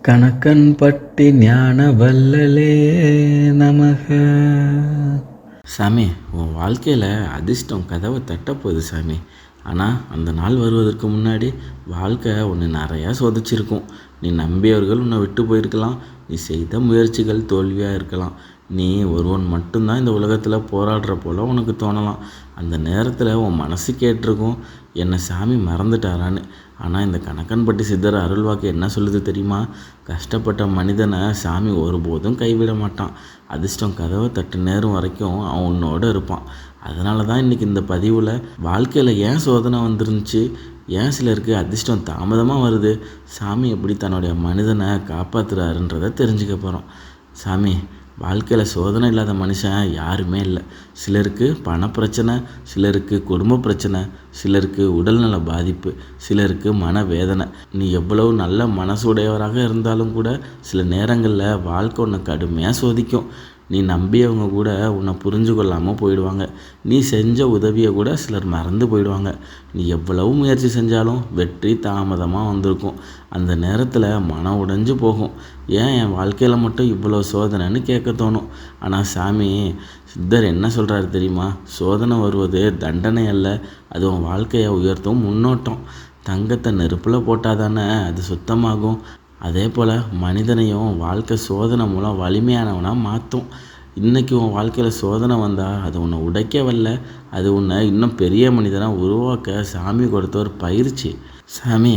கணக்கன்பட்டி ஞான வல்லலே நமக. சாமி, உன் வாழ்க்கையில் அதிர்ஷ்டம் கதவை தட்டப்போகுது சாமி. ஆனால் அந்த நாள் வருவதற்கு முன்னாடி வாழ்க்கை உன்னை நிறையா சோதிச்சிருக்கும். நீ நம்பியவர்கள் உன்னை விட்டு போயிருக்கலாம். நீ செய்த முயற்சிகள் தோல்வியாக இருக்கலாம். நீ ஒருவன் மட்டும்தான் இந்த உலகத்தில் போராடுற போல் உனக்கு தோணலாம். அந்த நேரத்தில் உன் மனசு கேட்டிருக்கும், என்னை சாமி மறந்துட்டாரான்னு. ஆனால் இந்த கணக்கன்பட்டி சித்தர் அருள்வாக்கு என்ன சொல்லுது தெரியுமா? கஷ்டப்பட்ட மனிதனை சாமி ஒருபோதும் கைவிட மாட்டான். அதிர்ஷ்டம் கதவை தட்டு நேரம் வரைக்கும் அவன் உன்னோடு இருப்பான். அதனால தான் இன்றைக்கி இந்த பதிவில் வாழ்க்கையில் ஏன் சோதனை வந்துருந்துச்சு, ஏன் சிலருக்கு அதிர்ஷ்டம் தாமதமாக வருது, சாமி எப்படி தன்னுடைய மனிதனை காப்பாற்றுறாருன்றதை தெரிஞ்சுக்க போகிறோம். சாமி, வாழ்க்கையில் சோதனை இல்லாத மனுஷன் யாருமே இல்லை. சிலருக்கு பணப்பிரச்சனை, சிலருக்கு குடும்ப பிரச்சனை, சிலருக்கு உடல்நல பாதிப்பு, சிலருக்கு மனவேதனை. நீ எவ்வளவு நல்ல மனசுடையவராக இருந்தாலும் கூட சில நேரங்களில் வாழ்க்கை உன்னை கடுமையாக சோதிக்கும். நீ நம்பியவங்க கூட உன்னை புரிஞ்சு கொள்ளாமல் போயிடுவாங்க. நீ செஞ்ச உதவியை கூட சிலர் மறந்து போயிடுவாங்க. நீ எவ்வளவு முயற்சி செஞ்சாலும் வெற்றி தாமதமாக வந்திருக்கும். அந்த நேரத்தில் மனம் உடைஞ்சு போகும். ஏன் என் வாழ்க்கையில் மட்டும் இவ்வளோ சோதனைன்னு கேட்க தோணும். ஆனால் சாமி சித்தர் என்ன சொல்கிறாரு தெரியுமா? சோதனை வருவது தண்டனை அல்ல, அது உன் வாழ்க்கையை உயர்த்தும் முன்னோட்டம். தங்கத்தை நெருப்பில் போட்டால் தானே அது சுத்தமாகும். அதே போல் மனிதனையும் வாழ்க்கை சோதனை மூலம் வலிமையானவனாக மாற்றும். இன்றைக்கி உன் வாழ்க்கையில் சோதனை வந்தால் அது உன்னை உடைக்க வரல, அது உன்னை இன்னும் பெரிய மனிதனாக உருவாக்க சாமி கொடுத்த ஒரு பயிற்சி. சாமி,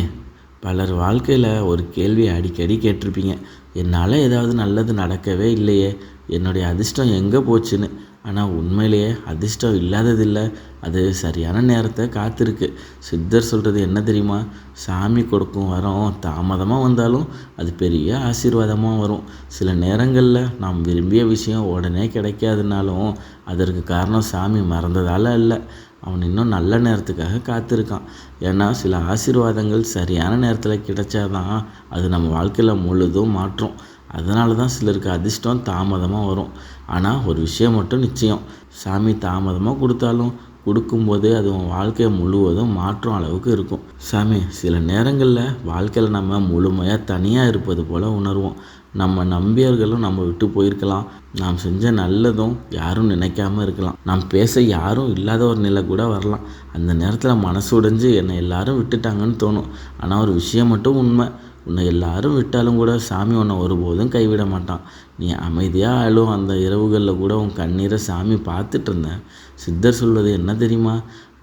பலர் வாழ்க்கையில் ஒரு கேள்வியை அடிக்கடி கேட்டிருப்பீங்க, என்னால் ஏதாவது நல்லது நடக்கவே இல்லையே, என்னுடைய அதிர்ஷ்டம் எங்கே போச்சுன்னு. ஆனால் உண்மையிலேயே அதிர்ஷ்டம் இல்லாததில்லை, அது சரியான நேரத்தை காத்திருக்கு. சித்தர் சொல்கிறது என்ன தெரியுமா? சாமி கொடுக்கும் வரம் தாமதமாக வந்தாலும் அது பெரிய ஆசீர்வாதமாக வரும். சில நேரங்களில் நாம் விரும்பிய விஷயம் உடனே கிடைக்காதுனாலும் அதற்கு காரணம் சாமி மறந்ததால் அல்ல, அவன் இன்னும் நல்ல நேரத்துக்காக காத்திருக்கான். ஏன்னா சில ஆசீர்வாதங்கள் சரியான நேரத்தில் கிடைச்சாதான் அது நம்ம வாழ்க்கையில் முழுதும் மாற்றும். அதனால தான் சிலருக்கு அதிர்ஷ்டம் தாமதமாக வரும். ஆனால் ஒரு விஷயம் மட்டும் நிச்சயம், சாமி தாமதமாக கொடுத்தாலும் கொடுக்கும்போது அது உன் வாழ்க்கையை முழுவதும் மாற்றும் அளவுக்கு இருக்கும். சாமி, சில நேரங்களில் வாழ்க்கையில் நம்ம முழுமையாக தனியாக இருப்பது போல் உணர்வோம். நம்ம நம்பியவர்களும் நம்ம விட்டு போயிருக்கலாம். நாம் செஞ்ச நல்லதும் யாரும் நினைக்காம இருக்கலாம். நாம் பேச யாரும் இல்லாத ஒரு நிலை கூட வரலாம். அந்த நேரத்தில் மனசு உடைஞ்சு என்னை எல்லாரும் விட்டுட்டாங்கன்னு தோணும். ஆனால் ஒரு விஷயம் மட்டும் உண்மை, உன்னை எல்லாரும் விட்டாலும் கூட சாமி உன்னை ஒருபோதும் கைவிட மாட்டான். நீ அமைதியாக அழும் அந்த இரவுகளில் கூட உன் கண்ணீரை சாமி பார்த்துட்டு இருந்தேன். சித்தர் சொல்வது என்ன தெரியுமா?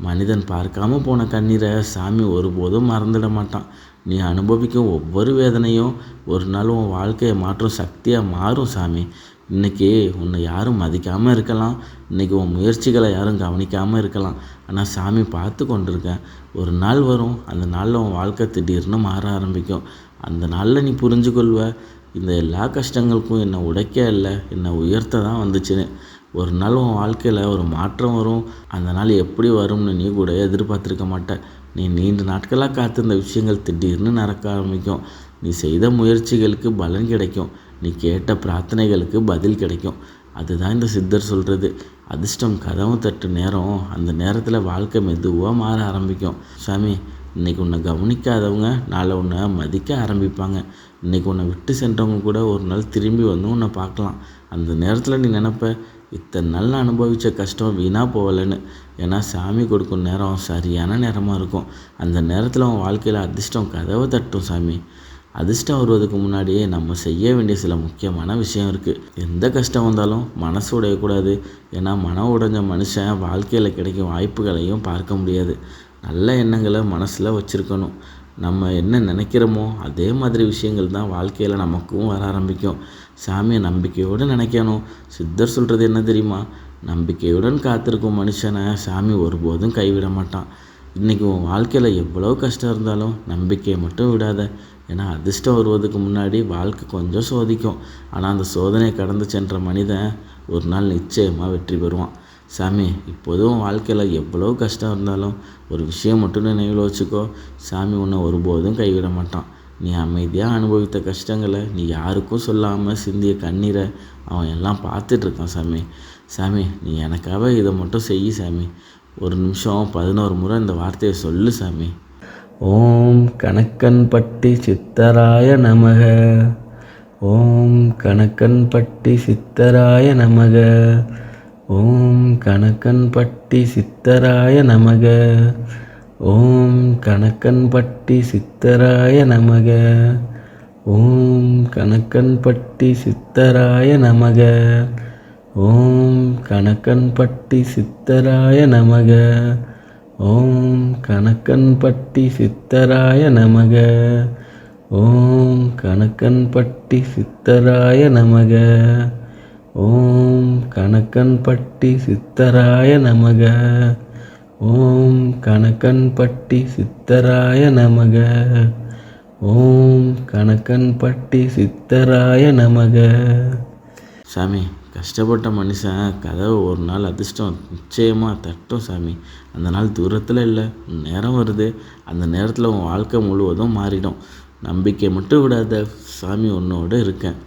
மனிதன் பார்க்காம போன கண்ணீரை சாமி ஒருபோதும் மறந்துட மாட்டான். நீ அனுபவிக்கும் ஒவ்வொரு வேதனையும் ஒரு நாள் உன் வாழ்க்கையை மாற்றும் சக்தியாக மாறும். சாமி, இன்றைக்கி உன்னை யாரும் மதிக்காமல் இருக்கலாம், இன்றைக்கி உன் முயற்சிகளை யாரும் கவனிக்காமல் இருக்கலாம். ஆனால் சாமி பார்த்து கொண்டிருக்கேன். ஒரு நாள் வரும், அந்த நாளில் உன் வாழ்க்கை திடீர்னு மாற ஆரம்பிக்கும். அந்த நாளில் நீ புரிஞ்சு கொள்வ, இந்த எல்லா கஷ்டங்களுக்கும் என்னை உடைக்க இல்லை, என்னை உயர்த்த தான் வந்துச்சுன்னு. ஒரு நாள் உன் வாழ்க்கையில் ஒரு மாற்றம் வரும். அந்த நாள் எப்படி வரும்னு நீ கூட எதிர்பார்த்துருக்க மாட்ட. நீ நீண்ட நாட்களாக காத்திருந்த விஷயங்கள் திடீர்னு நடக்க ஆரம்பிக்கும். நீ செய்த முயற்சிகளுக்கு பலன் கிடைக்கும். நீ கேட்ட பிரார்த்தனைகளுக்கு பதில் கிடைக்கும். அதுதான் இந்த சித்தர் சொல்கிறது. அதிர்ஷ்டம் கதவு தட்டு நேரம், அந்த நேரத்தில் வாழ்க்கை மெதுவாக மாற ஆரம்பிக்கும். சாமி, இன்றைக்கி உன்னை கவனிக்காதவங்க நாளை உன்னை மதிக்க ஆரம்பிப்பாங்க. இன்றைக்கி உன்னை விட்டு சென்றவங்க கூட ஒரு நாள் திரும்பி வந்து உன்னை பார்க்கலாம். அந்த நேரத்தில் நீ நினைப்ப, இத்தனை நாள் அனுபவித்த கஷ்டம் வீணாக போகலைன்னு. ஏன்னா சாமி கொடுக்கும் நேரம் சரியான நேரமாக இருக்கும். அந்த நேரத்தில் உன் வாழ்க்கையில் அதிர்ஷ்டம் கதவை தட்டும். சாமி, அதிர்ஷ்டம் வருவதுக்கு முன்னாடியே நம்ம செய்ய வேண்டிய சில முக்கியமான விஷயம் இருக்குது. எந்த கஷ்டம் வந்தாலும் மனசு உடையக்கூடாது. ஏன்னா மனம் உடைஞ்ச மனுஷன் வாழ்க்கையில் கிடைக்கும் வாய்ப்புகளையும் பார்க்க முடியாது. நல்ல எண்ணங்களை மனசில் வச்சுருக்கணும். நம்ம என்ன நினைக்கிறோமோ அதே மாதிரி விஷயங்கள் தான் வாழ்க்கையில் நமக்கும் வர ஆரம்பிக்கும். சாமியை நம்பிக்கையோடு நினைக்கணும். சித்தர் சொல்கிறது என்ன தெரியுமா? நம்பிக்கையுடன் காத்திருக்கும் மனுஷனை சாமி ஒருபோதும் கைவிட மாட்டான். இன்றைக்கி உன் வாழ்க்கையில் எவ்வளோ கஷ்டம் இருந்தாலும் நம்பிக்கையை மட்டும் விடாத. ஏன்னா அதிர்ஷ்டம் வருவதுக்கு முன்னாடி வாழ்க்கை கொஞ்சம் சோதிக்கும். ஆனால் அந்த சோதனையை கடந்து சென்ற மனிதன் ஒரு நாள் நிச்சயமாக வெற்றி பெறுவான். சாமி, இப்போதும் வாழ்க்கையில் எவ்வளோ கஷ்டம் இருந்தாலும் ஒரு விஷயம் மட்டும் நினைவில் வச்சுக்கோ, சாமி உன்னை ஒருபோதும் கைவிட மாட்டான். நீ அமைதியாக அனுபவித்த கஷ்டங்களை, நீ யாருக்கும் சொல்லாமல் சிந்திய கண்ணீரை அவன் எல்லாம் பார்த்துட்ருக்கான். சாமி, சாமி நீ எனக்காக இதை மட்டும் செய் சாமி. ஒரு நிமிஷம் 11 முறை இந்த வார்த்தையை சொல்லு சாமி. ஓம் கணக்கன்பட்டி சித்தராய நமக. ஓம் கணக்கன்பட்டி சித்தராய நமக. ஓம் கணக்கன்பட்டி சித்தராய நமக. ஓம் கணக்கன்பட்டி சித்தராய நமக. ஓம் கணக்கன்பட்டி சித்தராய நமக. ஓம் கணக்கன்பட்டி சித்தராய நமக. ஓம் கணக்கன்பட்டி சித்தராய நமக. ஓம் கணக்கன்பட்டி சித்தராய நமக. ஓம் கணக்கன்பட்டி சித்தராய நமக. ஓம் கணக்கன்பட்டி சித்தராய நமக. ஓம் கணக்கன்பட்டி சித்தராய நமக. சாமி, கஷ்டப்பட்ட மனுஷன் கதவை ஒரு நாள் அதிர்ஷ்டம் நிச்சயமாக தட்டும் சாமி. அந்த நாள் தூரத்தில் இல்லை, நேரம் வருது. அந்த நேரத்தில் உன் வாழ்க்கை முழுவதும் மாறிடும். நம்பிக்கை மட்டும் விடாத சாமி, உன்னோடு இருக்கேன்.